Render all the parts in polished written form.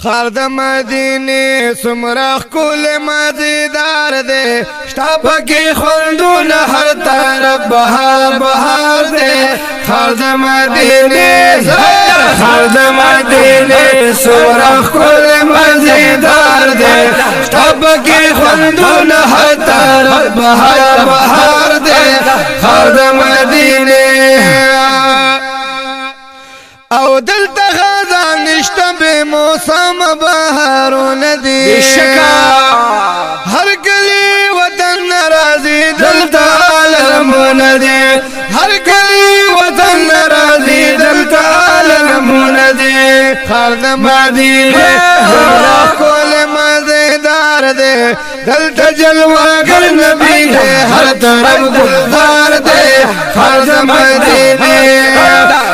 خار د مدینه سمرخ کول مزیدار دے شتا پکی خوندون هر طرف بهار بهار دے خار د مدینه خار د مدینه سمرخ کول مزیدار دے شتا پکی خوندون هر طرف بهار بهار دے خار د مدینه او دلتا خزان نشتا بے موسم بہارون دی بشکا ہر گلی وطن نرازی دلتا علمون دی ہر گلی وطن نرازی دلتا علمون دی خارد مدینہ زمرا کول مزیدار دے دلتا جلوہ گر نبی ہے ہر طرف گلزار دے خارد مدینہ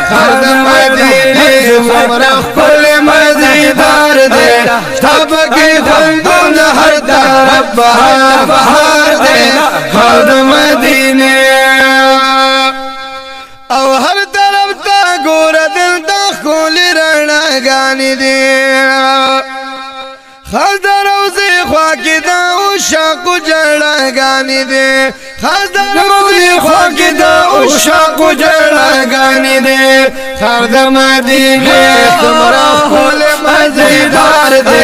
خارد مدینہ سمرخ کل مزیدار دے شتاب کی خلدون ہر طرف بہار بہار دے خارد مدینہ او ہر طرف تا گور دل تا خولی رنا گانی دے خالد روزی خواکی دا اوشاقو جڑا گانی دے خالد روزی خواکی دا اوشاقو جڑا گانی دے خالد مدینہ تمرا خول مزیدار دے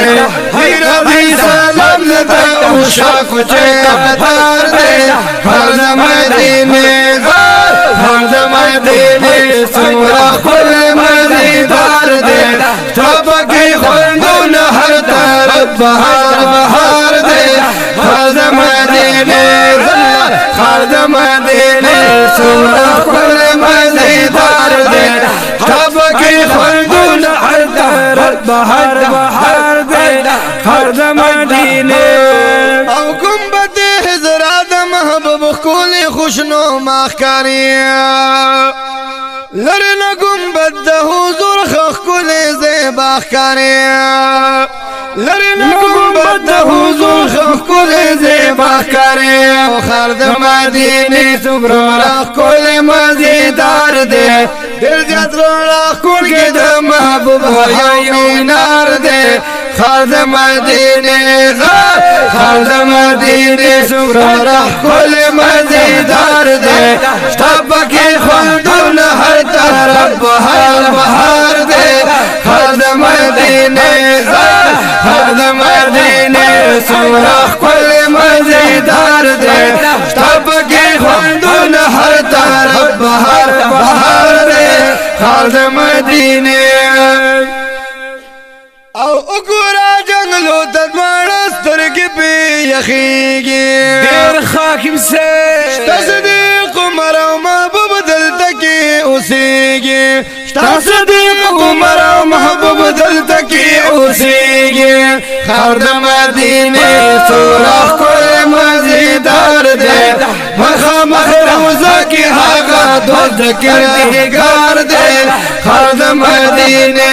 ہی ربی سلام لتا اوشاقو جڑا دے خالد مدینہ خالد مدینہ تمرا خول مزیدار دے تب کی خلدون ہر طرف بہار بہار دے خالد مدینہ خالد مدینہ سمرخ کل مزیدار دے تب کی خلدون ہر طرف بہار بہار دے خالد مدینہ او گنبد حضرات محبوب کولی خوشنو مخکاری لرنا گنبد ده حضور خخ کولی زیبا خکاری لرنا گنبد ده حضور خخ کولی زیبا خکاری خالد مدینہ سمرخ کولی مزیدار دے دل زیاد رونق کول کے ده محبوب حیائی نار دے خالد مدینہ خالد مدینہ سمرخ کولی مزیدار دے شتاب کی خلدون ہر طرف بہار بہار دے خالد مدینہ خالد مدینہ سمرخ کولی مزیدار دے شتاب کی خلدون ہر طرف بہار بہار دے خالد مدینہ او اگورا جنگلو تدوارا سترگی پی یخیگی دیر خاکم سے شتا صدیق عمر و محبوب دلتا کی اسیگی شتا صدیق عمر و محبوب دلتا کی اسیگی خالد مدینہ سمرخ کل مزیدار دے مخا مخ روزہ کی حاغا دوست کردگار دے خالد مدینہ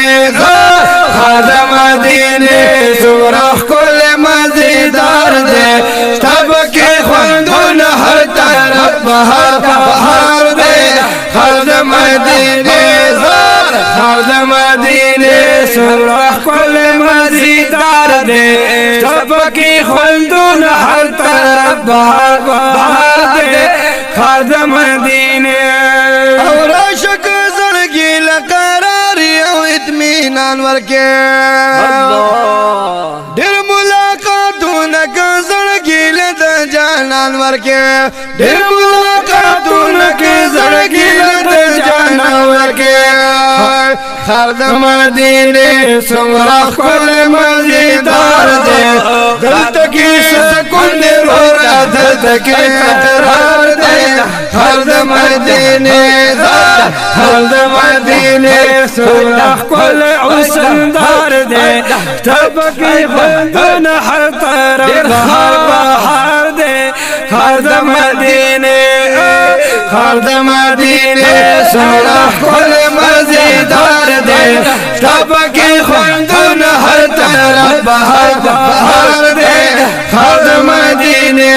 خالد مدینہ سمرخ کل مزیدار دے تب کے خلدون ہر طرف بہار بہار دے خالد مدینہ خالد مدینہ سمرخ کل مزیدار دے تب کے خلدون ہر طرف بہار بہار دے خالد مدینہ اور عاشق زندگی لقراری او اطمینان ورکے دیر ملاقاتون کا زندگی لدا جانان ورکے دیر ملاقاتون کی زندگی لدا جانان ورکے خالد مدینہ سمرخ کل مزیدار دے دلت کی سکون دے رو را دلت کی قرار دے خالد مدینہ خالد مدینہ سمرخ کل عسندار دے تب کی خلدون ہر طرف بہار بہار دے خالد مدینہ خالد مدینہ سمرخ کل مزیدار دے تب کی خلدون ہر طرف بہار بہار دے خالد مدینہ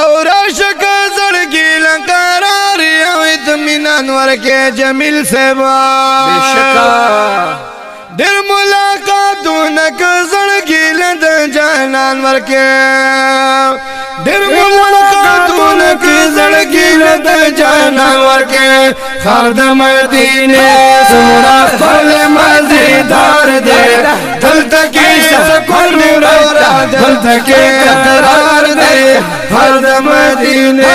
اور عاشق زندگی لقراری او اطمینان ورکے جمیل سے با در ملاقاتونه که زړګي له د جانان ورکه در ملاقاتونه که زړګي له د جانان ورکه خار د مدینه سورا خپل مزیدار دے دلته کې سکون را دلته کې قرار دے خار د مدینه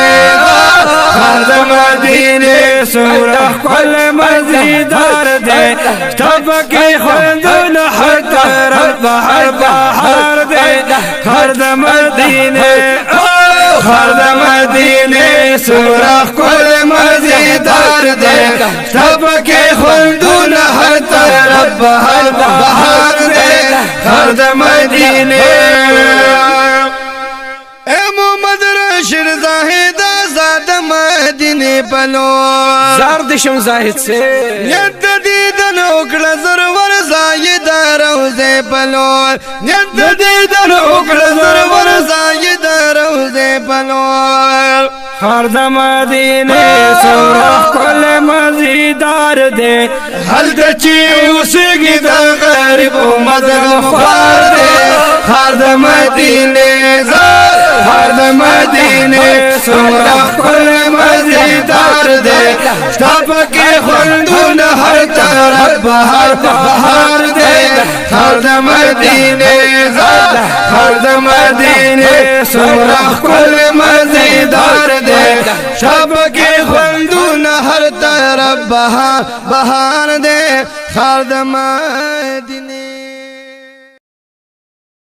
سورا خپل مزیدار دے تب کې خوندونه هر طرف بهار دے خار د مدینه سورا خپل مزیدار دے تب کې خوندونه هر طرف بهار دے خار د مدینه اے محمد رشید زاهد آزاد مدینه پلو زرد شم زاهد سے ید دیدن اکڑا زرور زاید روزے پلو ید دیدن اکڑا زرور زاید روزے پلو خار د مدینه سورا خپل مزیدار دے حل د چی اوسګي د غریب مدغفار دے خار د مدینه خار د مدینه سورا خپل مزیدار دے تب کې خوندونه هر طرف بهار دے خار د مدینه سورا خپل مزیدار دے شب کې خوندونه هر طرف بهار دے خار د